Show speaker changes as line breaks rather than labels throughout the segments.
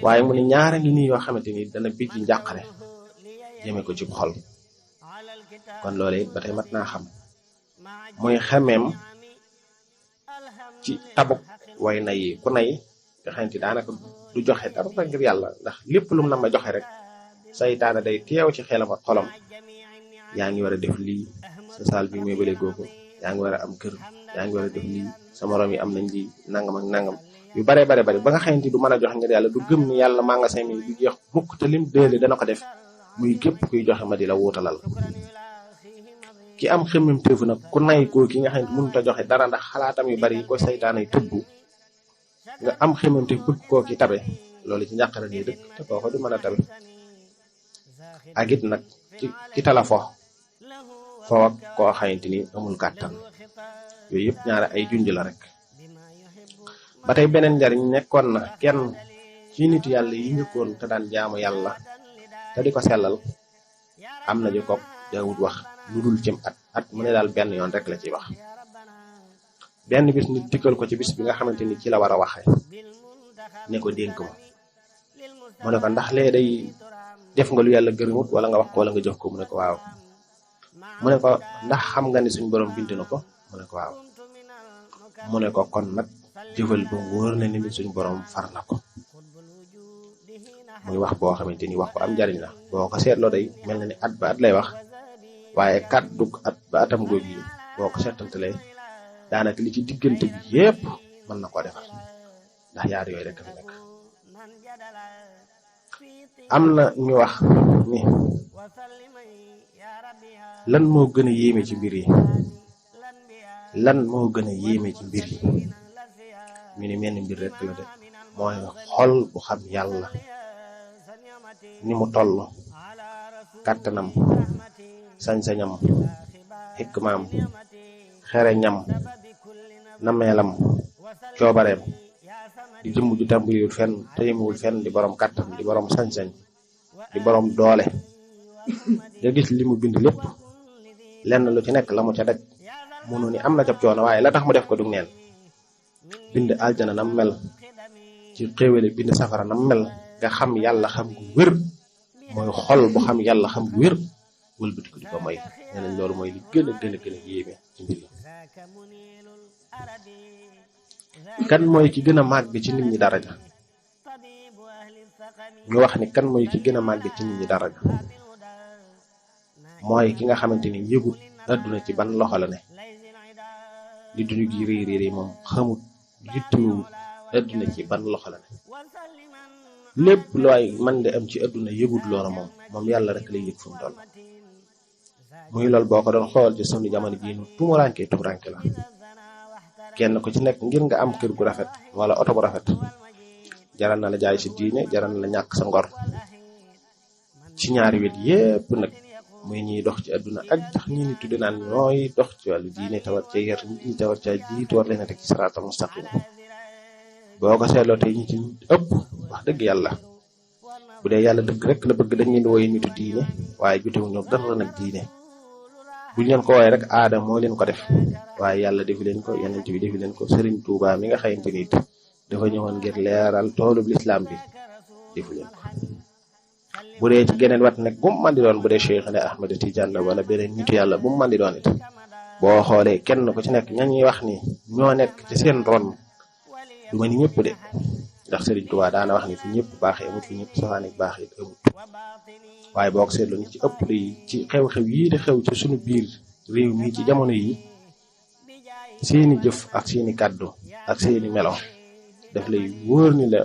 waaye mu ne ñaara ngi nii yoo xamante ni dana bijji njàqare jëme ko ci xol. kon loolu it ba tey mat naa xam muy xemeem ci tabuk way na yi ku nay nga xamante daanaka du joxe dara ngir yàlla, ndax lépp lu mu na ma joxe rek saytaane day teew ci xelam ak xolam. yaa ngi war a def lii, sa saal bi muy bële googu, yaa ngi war a am kër, yaa ngi war a def lii, sa morom yi am nañ lii, nangam ak nangam yu bare ba nga xamante du mën a joxe ngir yàlla, du gëm ni yàlla magasin mi du jeex mukk te lim déele dana ko def. muy képp kuy joxe ma di la wuutalal. ki am xemmem téefu nag ku nay koo ki nga xam ne mënut a joxe dara ndax xalaatam yu bari yi ko saytaan ay tëbbu, nga am xemmem téef bëgg koo ki tabe, loolu ci njàqare nii dëkk te kooko du mën a tabe. ak it nag ci tala fo ak koo xamante ni amul kàttan. yooyu yëpp ñaara ay junj la rek. ba tey beneen njariñ nekkoon na kenn ci nit yàlla yi njëkkoon te daan jaamu yàlla te di ko sellal, am na ju ko daawut wax lu dul cim at mu ne daal benn yoon rek la ciy wax. benn bis nit dikkal ko ci bis bi nga xamante ni ci la war a waxee ne ko dénk ma. mu ne ko ndax lee day def nga lu yàlla gërëmut wala nga wax ko wala nga jox ko. mu ne ko waaw. mu ne ko ndax xam nga ni suñ borom bind na ko. mu ne ko waaw. mu ne ko kon nag jëfal ba wóor na ni suñ borom far na ko. muy wax boo xamante ni wax ko am njariñ la. boo ko seetloo day mel na ni at ba at lay wax, waaye kàddu at ba atam googu yi boo ko seetantalee daanaka li ci diggante bi yépp mën na koo defar, ndax yaar yooyu rek fi nekk. am na ñu wax ni lan moo gën a yéeme ci mbir yi, lan moo gën a yéeme ci mbir yi. ñu ni menn mbir rek la de, mooy xol bu xam yàlla ni mu toll, kàttanam, sañ-sañam, xikmaam, xereñam, nameelam, coobareem, di jëmm ju tàmbaliwul fenn te yemuwul fenn, di borom kàttan, di borom sañ-sañ, di borom doole. nga gis li mu bind lépp lenn lu ci nekk la mu ca daj munu ni am na ca coono, waaye la tax mu def ko du neen. bind aljana nam mel ci xéewale, bind safara nam mel, nga xam yàlla xam gu wér, mooy xol bu xam yàlla xam gu wér wëlbati ko di ko may. nee nañ loolu mooy li gën a yéeme ci mbir yi. kan mooy ki gën a màgg ci nit ñi daraja? ñu wax ni kan mooy ki gën a màgg ci nit ñi daraja mooy ki nga xamante ni yëgut adduna ci ban loxo la ne. li dund gi réy moom xamut yittuwut adduna ci ban loxo la ne. lépp looy man de am ci adduna yëgut loola moom yàlla rek lay yëg fu mu toll. muy lool boo ko doon xool ci sunu jamono jii nu tumuranke la. kenn ku ci nekk ngir nga am kër gu rafet wala oto bu rafet jaral na la jaay si diine, jaral na la ñàkk sa ngor. ci ñaari wet yépp nag, muy ñiy dox ci adduna ak tax ñi ni tudde naan ñooy dox ci wàllu diine tawat ca yar nit ñi, tawat ca jiitu war leen a teg ci siraatal mustaqim. boo ko seetloo tey ñi ci ëpp wax dëgg yàlla, bu dee yàlla dëgg rek la bëgg, dañ leen di woy nitu diine, waaye jotewu ñoo dara nag diine. buñ leen ko wooye rek aada moo leen ko def, waaye yàlla defi leen ko, yonent bi defi leen ko, Sëriñ Tuubaa mi nga xamante ni dafa ñëwoon ngir leeral toolub lislaam bi defu leen ko. bu dee ci geneen wat nag bu mu mën di doon, bu dee Cheikh Ahmed Tidiane la wala beneen nitu yàlla bu mu mën di doon it, boo xoolee kenn ku ci nekk ñañuy wax ni ñoo nekk ci seen ron du ma ni ñëpp de, ndax Sëriñ Tuubaa daana wax ni fi ñëpp baaxee amut, fi ñëpp safaanek baaxee amut. waaye boo ko seetlu ni ci ëpp li ci xew-xew yii di xew ci suñu biir réew mi ci jamono yi, seeni jëf ak seeni kàddu ak seeni melo daf lay wóor ni la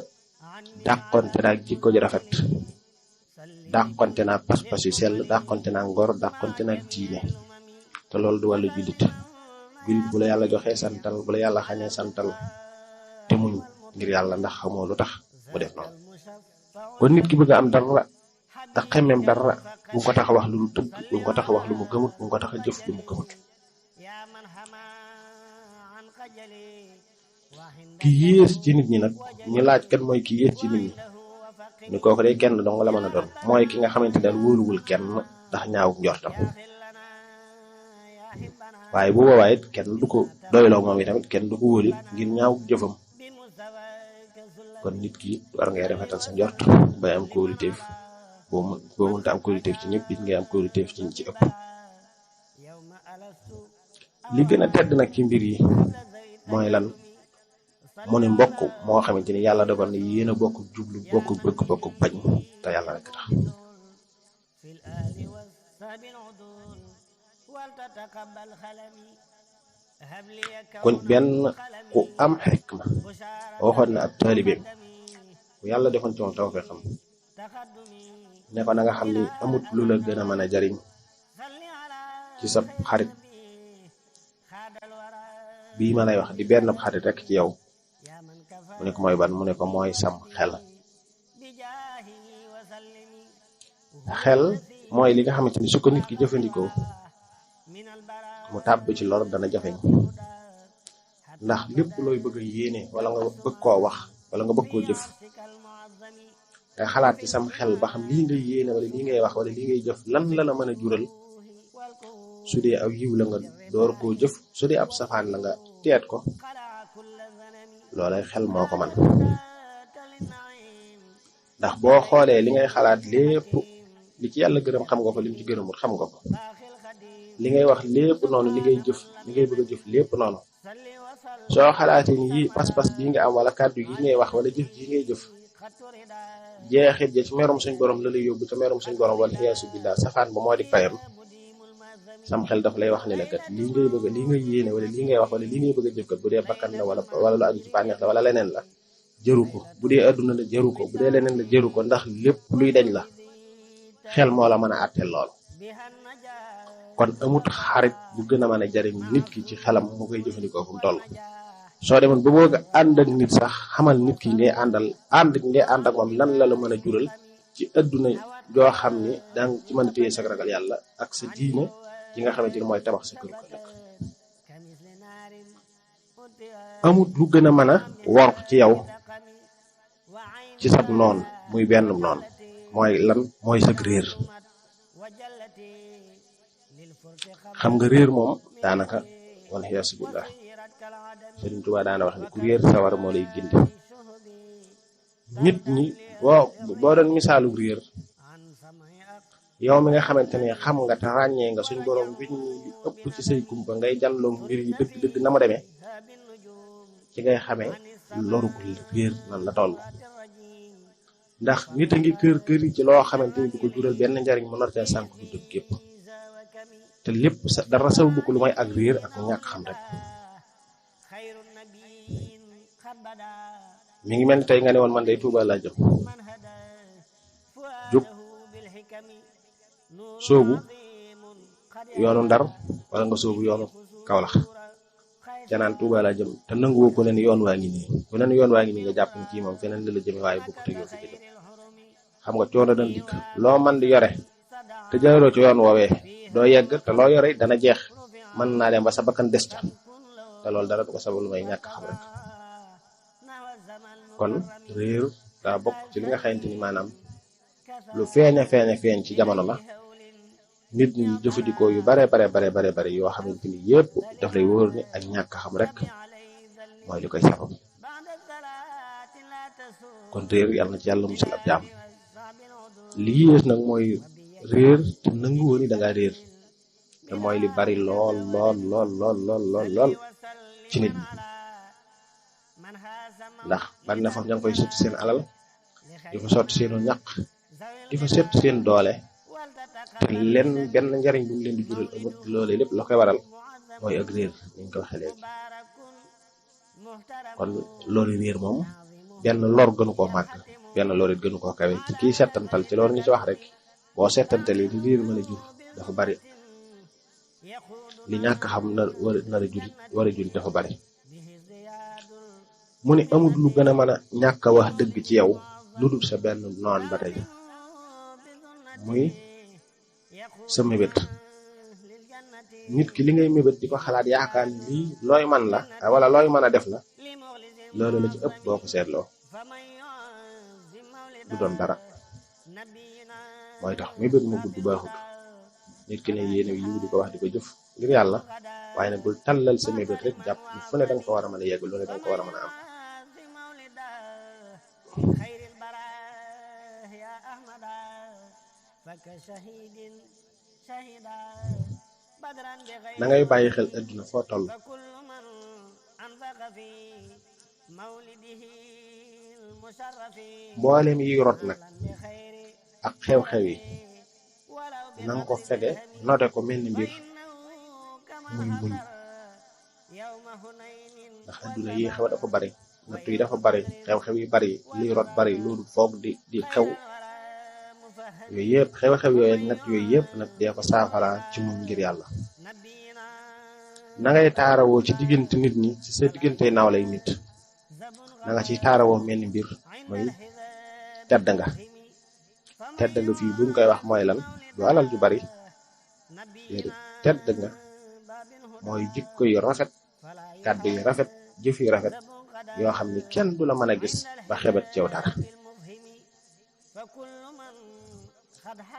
dàqonte naa jikko ji rafet, dàqonte naa pas-pas yu sell, dàqonte naa ngor, dàqonte naa diine. te loolu du wàllu jullit. bu la yàlla joxee santal, bu la yàlla xañee santal te muñ ngir yàlla, ndax xamoo lu tax mu def noonu. kon nit ki bëgg a am dara te xemmeem dara, bu ko tax a wax lu mu tëgg, bu ko tax a wax lu mu gëmut, bu ko tax a jëf lu mu gëmut. ki yées ci nit ñi nag, ñu laaj kan mooy ki yées ci nit ñi, ni kooku day kenn dong la mën a doon, mooy ki nga xamante ne wóoluwul kenn ndax ñaaw njortam. waaye bu boobaa it kenn du ko doyloo moom itamit, kenn du ko wóoli ngir ñaaw jëfam. kon nit ki war ngay rafetal sa njort bay am kóoluteef boo mënta am kóoluteef ci ñëpp it ngay am kóoluteef ci ñi ci ëpp. li gën a tedd nag ci mbir yi mooy lan mu ne mbokk moo xamante ni yàlla dogal na yéen a bokk jublu bokk bëgg bokk bañ te yàlla rek tax. kon benn ku am xikma waxoon na ab taalibeem bu yàlla defoon ci moom tawfeex xam ne ko na nga xam ni amut lu la gën a mën a jariñ ci sa xarit bii ma lay wax di benn xarit rek ci yow mu ne ko mooy ban mu ne ko mooy sam xel. xel mooy li nga xamante ni su ko nit ki jëfandikoo mu tàbb ci lor dana jafeñ ndax lépp looy bëgg a yéene wala nga bëgg koo wax wala nga bëgg koo jëf nga xalaat ci sam xel ba xam lii ngay yéene wala lii ngay wax wala lii ngay jëf lan la la mën a jural su dee aw yiw la nga door koo jëf su dee ab safaan la nga teet ko loolay xel moo ko man ndax boo xoolee li ngay xalaat lépp li ci yàlla gërëm xam nga ko li mu ci gërëmut xam nga ko li ngay wax lépp noonu li ngay jëf li ngay bëgg a jëf lépp noonu soo xalaatee ni yii pas-pas bii nga am wala kàddu yi ngay wax wala jëf ji ngay jëf jeexit ja ci merum suñ borom la lay yóbbu te merum suñ borom wala xiyaasu billah safaan ba moo di payam sam xel daf lay wax ni la kat lii ngay bëgg lii ngay yéene wala lii ngay wax wala lii ngay bëgg a jëf kat bu dee bakkan la wala lu aju ci bànneex la wala leneen la jëru ko bu dee adduna la jëru ko bu dee leneen la jëru ko ndax lépp luy deñ la xel moo la mën a àtteel lool. kon amut xarit bu gën a mën a jariñ nit ki ci xelam mu koy jëfandikoo fu mu toll soo demoon ba bëgg ànd ak nit sax xamal nit ki ngay ànd ak moom lan la mën a jural ci adduna joo xam ni danga ci mën a téye sa ragal yàlla ak sa diine yi nga xamante ni mooy tabax sa kër ko nekk. amut lu gën a mën a wor ci yow ci sab noon muy benn noon mooy lan mooy sag réer. xam nga réer moom daanaka wal xiyaasu billah Sëriñ Tuubaa daana wax ni ku réer sawar moo lay gindi. nit ñi boo doon misaalu réer yow mi nga xamante ne xam nga te ràññee nga suñ borom biñ li ëpp ci say kumpa ngay jànloom mbir yi dëgg na mu demee ci ngay xamee lorugul réer nan la toll. ndax nit a ngi kër yi ci loo xamante ni du ko jural benn njariñ mu nar cee sànk du dëgg képp te lépp dara sababu ko lu may ak réer ak ñàkk xam rek. mi ngi mel ni tey nga ne woon man day Tuuba laa jëm jóg soobu yoonu Ndar wala nga soobu yoonu Kawlax ca naan Tuuba laa jëm te nanguwoo ko ne ni yoon waa ngi nii ku ne ni yoon waa ngi nii nga jàpp ni kii moom feneen la jëme waaye bokku te yow fi jëm xam nga coono dana dikk loo man di yore te jaaroo ci yoon woowee doo yegg te loo yore dana jeex mën naa dem ba sa bakkan des ca te loolu dara du ko sabab lu may ñàkk xam rek. kon réer daa bokk ci li nga xamante ni maanaam lu feeñ ci jamono la nit ñi jëfandikoo yu bare yoo xamante ni yépp daf lay wóor ni ak ñàkk xam rek mooy li koy sabab. kon réer yàlla na ci yàlla musal ab jaam. li yées nag mooy réer te nangu woon ni da ngaa réer te mooy li bari lool ci nit ñi. ndax bari na foofu ña ngi koy sotti seen alal di fa sotti seenu ñaq di fa sotti seen doole te leen benn njariñ bu mu leen di jural amut. loole lépp la koy waral mooy ak réer ni ñu ko waxee léegi. kon loolu réer moom benn lor gënu koo màgg benn lor it gënu koo kawe ci kii settantal ci loolu ñu ci wax rek boo settantal yi li réer mën a jur dafa bari li ñàkk xam war a jur dafa bari. mu ne amul lu gën a mën a ñàkk a wax dëgg ci yow lu dul sa benn noon ba tey muy sa mébét. nit ki li ngay mébét di ko xalaat yaakaar lii looy man la wala looy mën a def la loolu la ci ëpp boo ko seetloo du doon dara. mooy tax mébét mu gudd baaxut nit ki ne yéene yiw di ko wax di ko jëf ngir yàlla waaye nag bul tàllal sa mébét rek jàpp fu ne danga ko war a mën a yegg lu ne danga ko war a mën a am. na ngay bàyyi xel adduna foo toll. mboolem yi rot nag ak xew-xew yi na nga ko fege note ko mel ni mbir muy muñ, ndax adduna yi xew dafa bari, natt yi dafa bari, xew-xew yi bari, liy rot bari, loolu foog di xew yooyu yëpp, xew-xew yooyu natt yooyu yëpp nag dee ko saafara ci muñ ngir yàlla. na ngay taarawoo ci diggante nit ñi, ci sa diggante nawlay nit na nga ci taarawoo mel ni mbir mooy tedd nga fii buñ koy wax mooy lan, du alal ju bari tedd nga mooy jikko yu rafet, kàddu yu rafet, jëf yu rafet yoo xam ni kenn du la mën a gis ba xebat ci yow dara.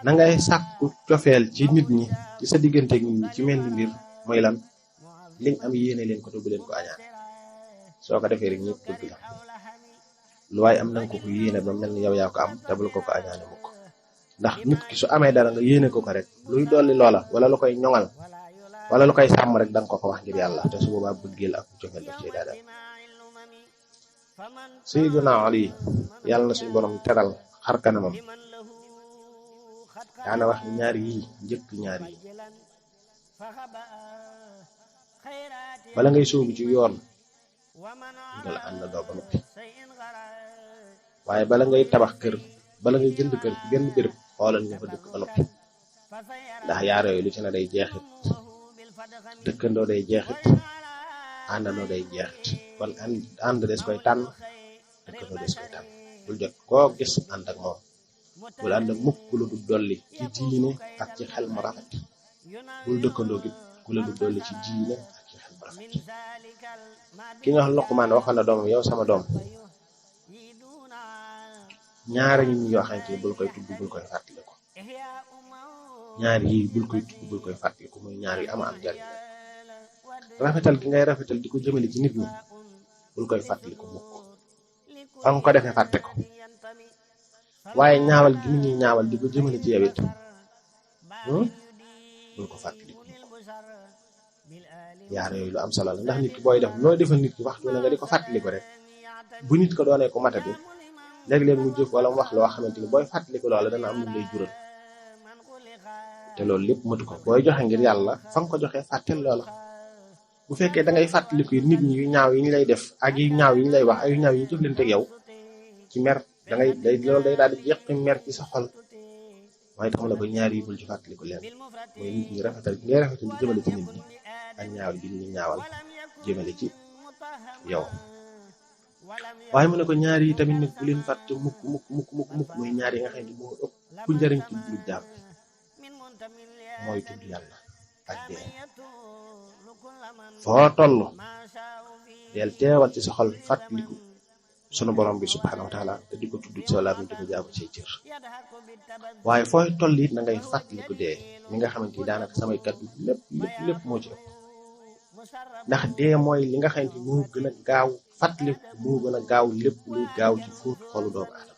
na ngay sàkku cofeel ci nit ñi, ci sa diggante nit ñi ci mel ni mbir mooy lan, liñ am yéene leen ko te bu leen ko añaan. soo ko defee rek ñëpp bëgg la, lu waaye am nanga ko ko yéene ba mel ni yow yaa ko am te bul ko ko añaane mukk. ndax nit ki su amee dara nga yéene ko ko rek luy dolli loola wala lu koy ñoŋal wala lu koy sàmm rek danga ko ko wax ngir yàlla, te su boobaa bëggeel ak cofeel daf ciy daal. Sayyiduna Ali yàlla na suñu borom teral xar kanamam daana wax ñaar yii njëkk ñaar yi, bala ngay sóobu ci yoon nga la ànd doo ba noppi, waaye bala ngay tabax kër, bala ngay jënd kër ci benn béréb xoolal ñu fa dëkk ba noppi, ndax yaar yooyu lu ci ne day jeexit, dëkkandoo day jeexit, àndandoo day jeexit. kon ànd des koy tànn, dëkkandoo des koy tànn. bul jot koo gis ànd ak moom, bul ànd ak mukk ku la du dolli ci diine ak ci xel mu rafet, bul dëkkandoo gi ku la du dolli ci diine ak ci xel mu rafet. ki nga xam Luqmaan waxoon na doomam, yow sama doom ñaari ñi yoo xamante ni bul koy tudd bul koy fàttaliku, ñaar yi bul koy tudd bul koy fàttaliku, muy ñaar yu am jariñ. rafetal gi ngay rafetal di ko jëmale ci nit ñi bul koy fàttaliku mukk, fa nga ko defee fàtte ko, waaye ñaawal gi nit ñi ñaawal di ko jëmale ci yow it bul ko fàttaliku mukk. yaar yooyu lu am solo la, ndax nit ki booy def loo defal nit ki waxtu na nga di ko fàttaliku rek, bu nit ko doonee ko matadi léeg-léeg mu jëf wala mu wax loo xamante ni booy fàttaliku loola dana am lu lay jural, te loolu lépp matu ko. booy joxe ngir yàlla fa nga ko joxee fàttel loola. bu fekkee da ngay fàttaliku nit ñi yu ñaaw yi ñu lay def ak yu ñaaw yi ñu lay wax ak yu ñaaw yi ñu jëflante ak yow ci mer, loolu day daal di jeex mer ci sa xol. waaye tax na ko ñaar yi bul ci fàttaliku leen, mooy nit ñi rafetal ngay rafetal di jëmale ci nit ñi ak ñaawal gi ñu ñaawal jëmale ci yow. waaye mu ne ko ñaar yi tamit nag bu leen fàtte mukk mooy ñaar yi nga xam ne moo ëpp njariñ ci lu jaam, mooy tudd yàlla ak dee. foo toll del teewal ci sa xol fàttaliku sunu borom bi subhanahu wa taala te di ko tudd ci wàllum di ko jaamu ci cër. waaye fooy toll it na ngay fàttaliku dee mi nga xamante ni daanaka samay kàddu lépp moo ci ëpp, ndax dee mooy li nga xamante ni moo gën a gaaw fàttaliku, moo gën a gaaw lépp luy gaaw ci fóot xolu doomu aadama.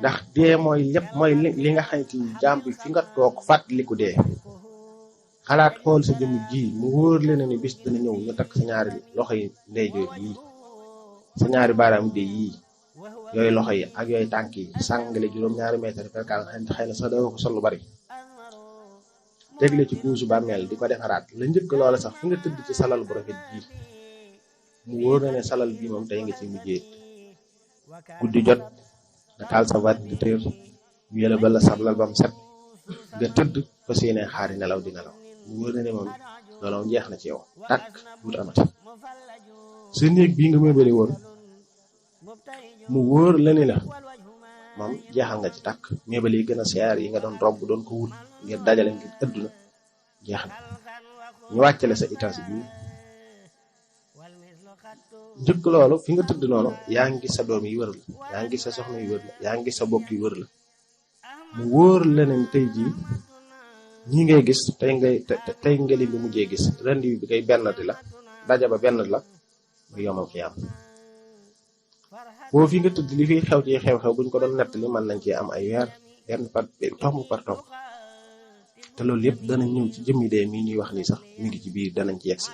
ndax dee mooy lépp mooy li nga xamante ni jaam bi fi nga toog fàttaliku dee, xalaat xool sa jëmm ji mu wóor leen ni bis dana ñëw ñu takk sa ñaari loxo yi ndeyjoor yii, sa ñaari baaraam de yii, yooyu loxo yi ak yooyu tànk yi sàngale juróom-ñaari mètre perkaal xëy na sax doo ko sol lu bari, tegle ci kuusu bàmmeel di ko defaraat la njëkk loola sax fi nga tëdd ci salal bu rafet bii mu wóor na ne salal bii moom tey nga ci mujjee. guddi jot nga taal sa ventilateur ñu yële ba la sablal ba mu set nga tëdd fa séene xaari nelaw di nelaw, mu wóor na ne moom loolu moom jeex na ci yow tàkk wut amati. sa néeg bii nga mébali woon mu wóor la ni la moom jeexal nga ci tàkk, mébal yi gën a seer yi nga doon romb doon ko wut ngir dajale ngir adduna jeex na. ñu wàccale sa étage bi njëkk loolu fi nga tëdd noonu yaa ngi sa doom yi wër la, yaa ngi sa soxna yi wër la, yaa ngi sa bokk yi wër la, mu wóor la ne tey jii ñi ngay gis tey nga leen di mujjee gis rendi bi kay benn di la daja ba benn la ba yomal xiyaam. foo fi nga tëdd li fiy xew ci xew-xew buñ ko doon nettali mën nañ ci am ay weer benn par tomb par tomb te loolu yëpp danañ ñëw ci jëmmi dee mii ñuy wax ni sax mi ngi ci biir danañ ci yegsi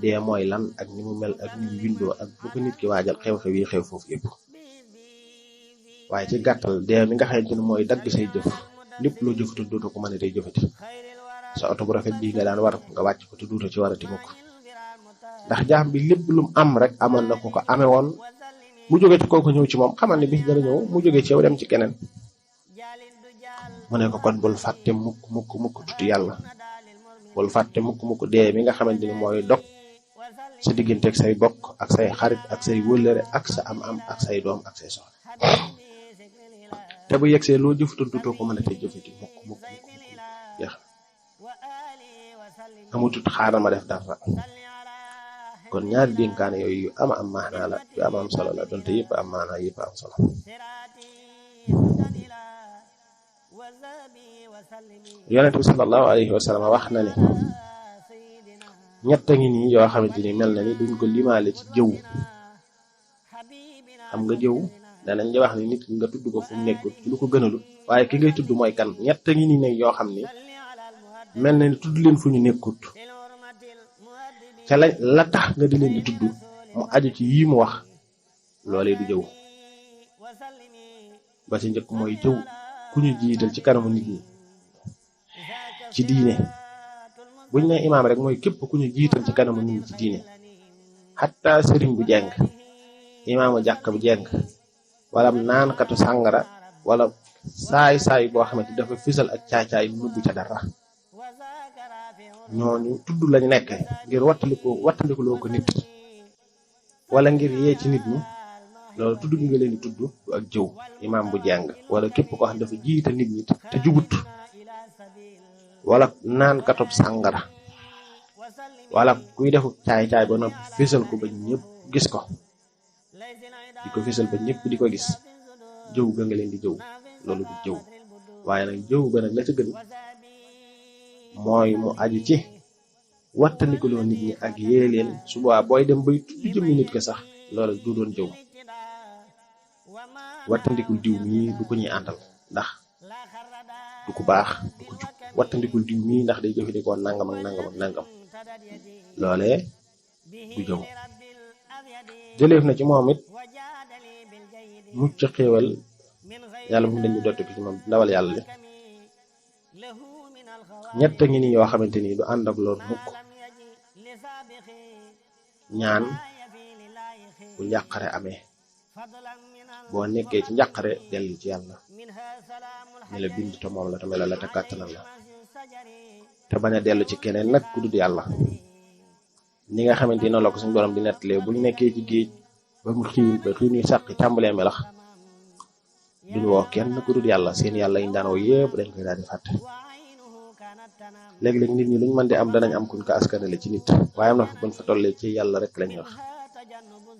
dee mooy lan ak ni mu mel ak ni mu bindoo ak bu ko nit ki waajal xew-xew yi xew foofu yëpp waaye ci gàttal dee mi nga xamante ne mooy dagg say jëf lépp loo jëfatu dootoo ko mën a tey jëfati sa oto bu rafet bii nga daan war nga wàcc ko te dootoo ci warati mukk ndax jaam bi lépp lu mu am rek amoon na ko ko amee woon mu jóge ci kooku ñëw ci moom xamal ne bis dana ñëw mu jóge ci yow dem ci keneen mu ne ko kon bul fàtte mukk tudd yàlla bul fàtte mukk dee mi nga xamante ni mooy dog sa diggante ak say bokk ak say xarit ak say wëllëre ak sa am ak say doom ak say soxna te bu yegsee loo jëfatoon dootoo ko mën a tey jëfati mukk jeex amutut xaaral ma def dara kon ñaari dénkaane yooyu yu am maanaa la yu am solo la donte yëpp am maanaa yëpp am solo yonent bi sallallahu alayhi wa sallam wax na ne ñett ngi nii yoo xamante ni mel na ni duñ ko limaale ci jëw xam nga jëw danañ di wax ni nit ki nga tudd ko fu mu nekkul ci lu ko gënalu waaye ki ngay tudd mooy kan ñett ngi nii ne yoo xam ni mel na ni tudd leen fu ñu nekkut ca la tax nga di leen di tudd mu aju ci yii mu wax loolee du jëw ba ci njëkk mooy jëw ku ñu jiital ci kanamu nit ñi ci diine buñ ne imaam rek mooy képp ku ñu jiital ci kanamu nit ñi ci diine xatta sëriñ bu jeng imaamu jàkk bu jeng wala naankatu sàngara wala saay boo xamante dafa fisal ak caacaay nubbu ca dara ñooñu tudd lañ nekk ngir wattandikuloo ko nit wala ngir yee ci nit ñi loolu tudd gi nga leen di tudd du ak jëw imaam bu jàng wala képp koo xam dafa jiite nit ñi te jubut wala naan katob sàngara wala kuy defu caay-caay ba noppi fésal ko ba ñëpp gis ko di ko fésal ba ñëpp di ko gis jëw ga nga leen di jëw loolu du jëw waaye nag jëw ga nag la ca gën mooy mu aju ci wattandikuloo nit ñi ak yee leen suba booy dem bay tudd jëmmi nit ko sax loolu du doon jëw wattandikul diw mii du ko ñuy àndal ndax du ko baax du ko jub wattandikul diw mii ndax day jëfandikoo nangam ak nangam loolee du jëw jëleef na ci moom it mucc xéewal yàlla bu mu dañu dotti ko ci moom ndawal yàlla li ñett ngi ni yoo xamante ni du ànd ak loolu mukk ñaan bu njàqare amee boo nekkee ci njàqare dellu ci yàlla mi la bind te moom la te mel la te kàttanal la te bañ a dellu ci keneen nag ku dul yàlla ni nga xamante ni noonu la ko suñu borom di nettalee bu ñu nekkee ci géej ba mu xiin yi sàqi tàmbalee melax duñu woo kenn ku dul yàlla seen yàlla yi daan woo yëpp dañ koy daal di fàtte léeg-léeg nit ñi luñ mën di am danañ am kuñ ko askanale ci nit waaye am na fa buñ fa tollee ci yàlla rek lañuy wax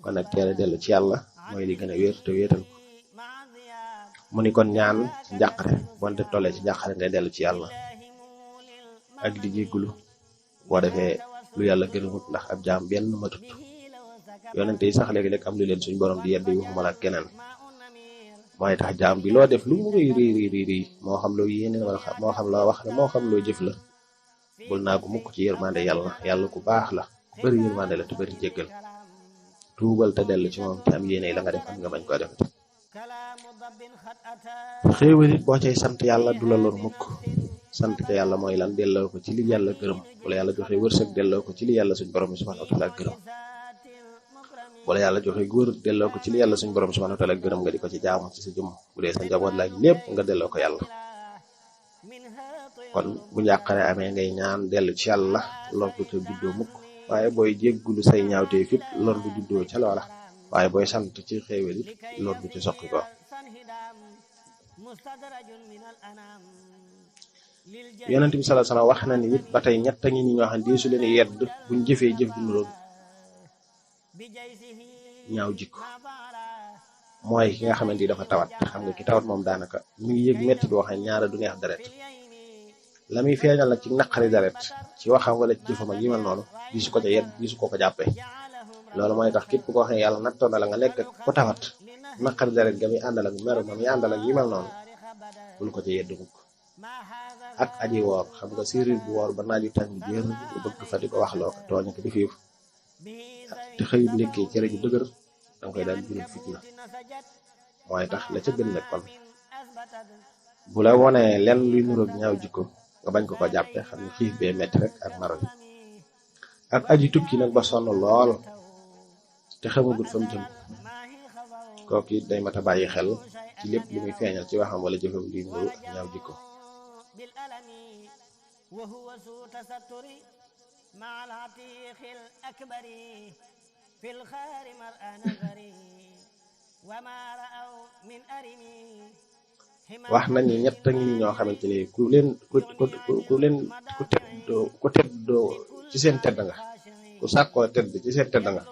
kon nag teel a dellu ci yàlla mooy li gën a wér te wéetal ko mu ni kon ñaan ci njàqare bonte tollee ci njàqare ngay dellu ci yàlla ak di jéggulu boo defee lu yàlla gën a mut ndax ab jaam benn matut yonente yi sax léegi-léeg am lu leen suñ borom di yedd waxuma la keneen mooy tax jaam bi loo def lu mu rëy moo xam loo yéene wala moo xam loo wax la moo xam loo jëf la bul naa ko mukk ci yërmande yàlla ku baax la ku bëri yërmande la te bëri jéggal tuubal te dellu ci moom te am yéene la nga def nga bañ koo defati xéewal it boo cay sant yàlla du la lor mukk sant te yàlla mooy lan delloo ko ci li yàlla gërëm wala yàlla joxe wërsëg delloo ko ci li yàlla suñ borom subhanahu wa ta'ala gërëm wala yàlla joxe góor delloo ko ci li yàlla suñ borom subhanahu wa ta'ala gërëm nga di ko ci jaamu ci sa jëmm bu dee sa njaboot laaj lépp nga delloo ko yàlla kon bu njàqare amee ngay ñaan dellu ci yàlla lor du te juddoo mukk waaye booy jéggulu say ñaawtee fit lor du juddoo ca loola waaye booy sant ci xéewal it lor du ci soqi ko yonent bi sallallahu alayhi wasallam wax na ni it ba tey ñett ngi ni ñoo xam ne su leen yedd buñ jëfee jëf du nuroon ñaaw jikko mooy ki nga xamante ni dafa tawat xam nga ki tawat moom daanaka mi ngi yëg metti boo xam ne ñaara du neex deret la muy feeñal nag ci naqari deret ci waxam wala ci jëfam ak yi mel noonu gisu ko ca yedd gisu ko jàppee loolu mooy tax képp koo xam ne yàlla nattoon na la nga nekk ko tawat naqar deret ga muy àndal ak meru ma muy àndal ak yi mel noonu bul ko ci yedd mukk ak aji woor xam nga séeréer bu woor ba naaju tàng jër lu bëgg fa di ko waxloo ko tooñ ko di fiif te xëyut ndekkee cere ju dëgër danga koy daal jural fitna mooy tax la ca gën nag kon bu la wonee lenn luy nuroog ñaaw jikko nga bañ ko ko jàppe xam ne xiif bee metti rek ak maro yi ak aji tukki nag ba sonn lool te xamagut fa mu jëm kooku it day mat a bàyyi xel ci lépp lu muy feeñal ci waxam wala jëfam luy nuru ak ñaaw jikko wax nañu ñett ngi ñoo xamante ni ku teddoo ci seen tedd nga ku sàkkoo tedd ci seen tedd nga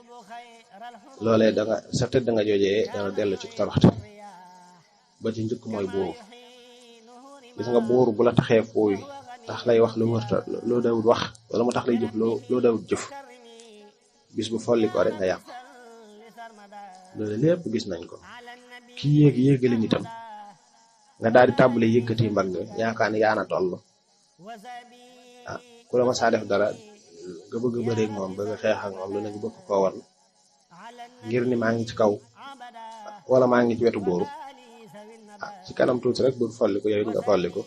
loolee danga sa tedd nga joojee dana dellu ci toroxte ba ci njëkk mooy buur gis nga buur bu la taxee fooy tax lay wax lu wërta loo dawut wax wala mu tax lay jëf loo dawut jëf bis bu folli ko rek nga yàq loolu lépp gis nañ ko ki yéegale nitam nga daal di tàmbale yëkkati mbagg yaakaar ni yaana toll ku la ma saa def dara nga bëgg a bëreeg moom bëgg a xeex ak moom lu ne nga bëgg koo wan ngir ni maa ngi ci kaw wala maa ngi ci wetu booru ci kanam tuuti rek bu folli ko yow it nga folli ko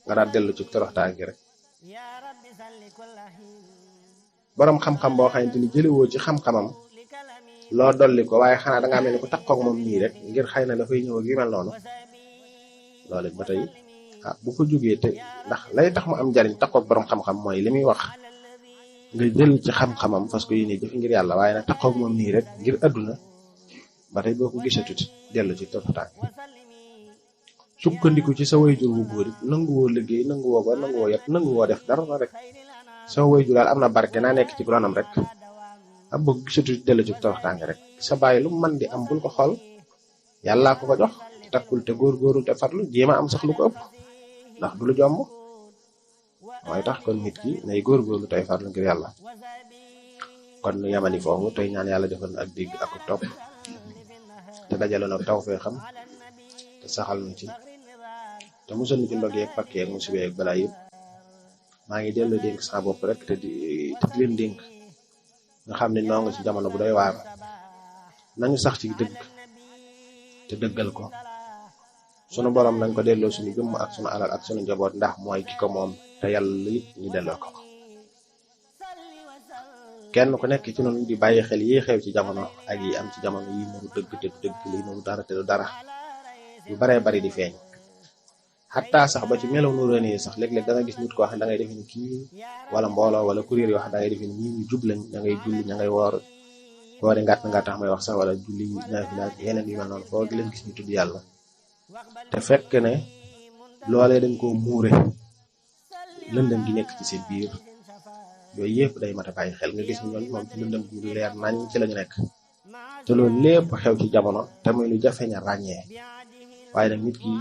nga daal dellu ci toroxtaangi rek borom xam-xam boo xamante ni jëliwoo ci xam-xamam loo dolli ko waaye xanaa dangaa mel ni ku takkook moom nii rek ngir xëy na dafay ñëw ak yu mel noonu loolu ba tey bu ko jógee te ndax lay tax mu am njariñ takkook borom xam-xam mooy li muy wax nga jël ci xam-xamam parce que yéene jëf ngir yàlla waaye nag takkook moom nii rek ngir adduna ba tey boo ko gisatut dellu ci toroxtaan sukkandiku ci sa wayjur wu góor it nanguwoo liggéey nanguwoo ba nanguwoo yet nanguwoo def dara rek sa wayjur daal am na barke naa nekk ci ronam rek boo ko gisatut dellu ci toroxtaan rek sa bàyyi lu man di am bul ko xool yàllaa ko jox takkul te góorgóorlu te farlu jéema am sax lu ko ëpp ndax du lu jomb mooy tax kon nit ki nay góorgóorlu tey farlu ngir yàlla kon nu yamani foofu tey ñaan yàlla defal na ak dégg ak topp te dajaloon ak taw fee xam te saxal nu ci te musal nu ci ndog yeeg pakk yeeg musiba yeeg balaa yëpp maa ngi dellu dénk sa bopp rek te di leen dénk nga xam ne noo nga ci jamono bu doy waar nañu sax ci dëgg te dëggal ko sunu borom nañ ko delloo suñu gëmm ak sunu alal ak sunu njaboot ndax mooy ki ko moom te yàlla it ñu delloo ko kenn ku nekk ci noonu di bàyyi xel yi xew ci jamono ak yi am ci jamono yi nuru dëgg te dëgg li nuru dara te du dara yu baree bari di feeñ xataa sax ba ci melaw nu rëne sax léeg-léeg da nga gis nit koo xam ne da ngay defe ni kii wala mbooloo wala kuréel yoo xam da ngay defe ni ñii ñu jub lañ da ngay julli ña ngay woor woori ngàtt nga tax may wax sax wala julli naafila yeneen yu mel noonu foo gi leen gis ñu tudd yàlla te fekk ne loolee dañ koo muure lëndëm gi nekk ci seen biir yooyu yëpp day mat a bàyyi xel nga gis ñoom moom ci lëndëm gi leer nañ ci lañu nekk te loolu lépp xew ci jamono te muy lu jafeñ a ràññee waaye nag nit ki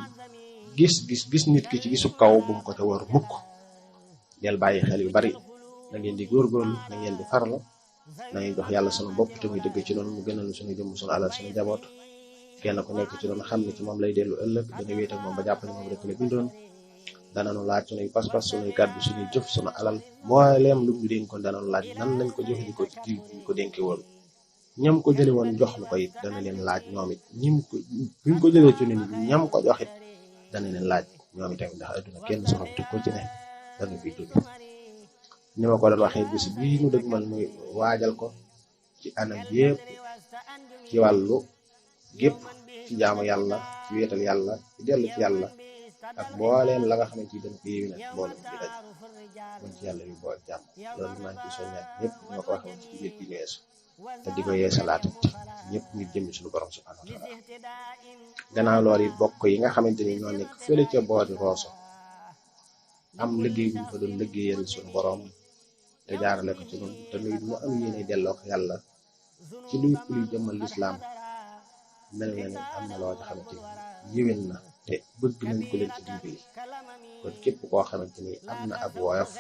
gis nit ki ci gisu kaw bu mu ko te war mukk del bàyyi xel yu bari na ngeen di góorgóorlu na ngeen di farla na ngeen jox yàlla sunu bopp te muy dëgg ci loolu mu gënal suñu jëmm sunu alal suñu jaboot kenn ku nekk ci doon xam ne ci moom lay dellu ëllëg dana wéet ak moom ba jàpp ne moom rek la bindoon dananu laaj suñuy pas-pas suñuy kàddu suñuy jëf sunu alal mbooleem lu ñu dénkoon dananu laaj nan lañ ko jëfandikoo ci diir bi ñu ko dénke woon ñam ko jële woon jox lu ko it dana leen laaj ñoom it buñ ko jëlee ci nit ñam ko jox it dana leen laaj ñoom itamit ndax adduna kenn soxla te ko ci ne dana fi jóge ni ma ko doon waxee bis bii ñu dëgmal muy waajal ko ci anam yépp ci wàllu gépp ci jaamu yàlla ci wéetal yàlla ci dellu ci yàlla ak mbooleem la nga xamante ni dañ ko yéwi nag mboolem bi daj mën ci yàlla yu bool jàmm loolu maa ngi ci soññaat ñëpp ñoo ko waxee woon ci biir bi ñu weesu te di ko yeesalaat ñëpp ngir jëmmi suñu borom subhanahu wa taala gannaaw loolu it bokk yi nga xamante ni ñoo nekk fële ca boori Rooso am liggéey buñ fa doon liggéeyal suñu borom te jaarale ko ci ñun te nuy mu am yéene delloo ko yàlla ci luy jëmmal lislaam mel na ne am na loo xamante ni yéwén na te bëgg nañ ko leen ci dimbali kon képp koo xamante ni am na ab woyof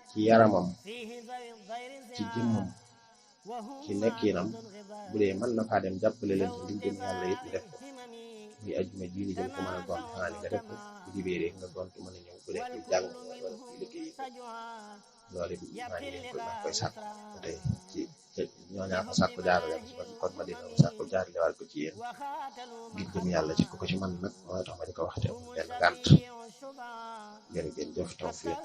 ci yaramam ci jëmmam ci nekkinam bu dee mën na faa dem jàppale leen ci ngir jëm yàlla it def ko muy ajuma ji ni jëm ko mën a doon xanaa ni nga def ko bu dibéeree nga doon mën a ñëw bu dee kuy jàng wala kuy liggéey loolu it maa ngi leen koy sàkk ba tey ci ñoo ñaa ko sàkku jaarale ci man kon ma dina ko sàkku jaarale waat ko ci yéen ngir jëm yàlla ci ko ci man nag mooy tax ma di ko waxte amul benn gànt jërë ngeen jëf tawfiq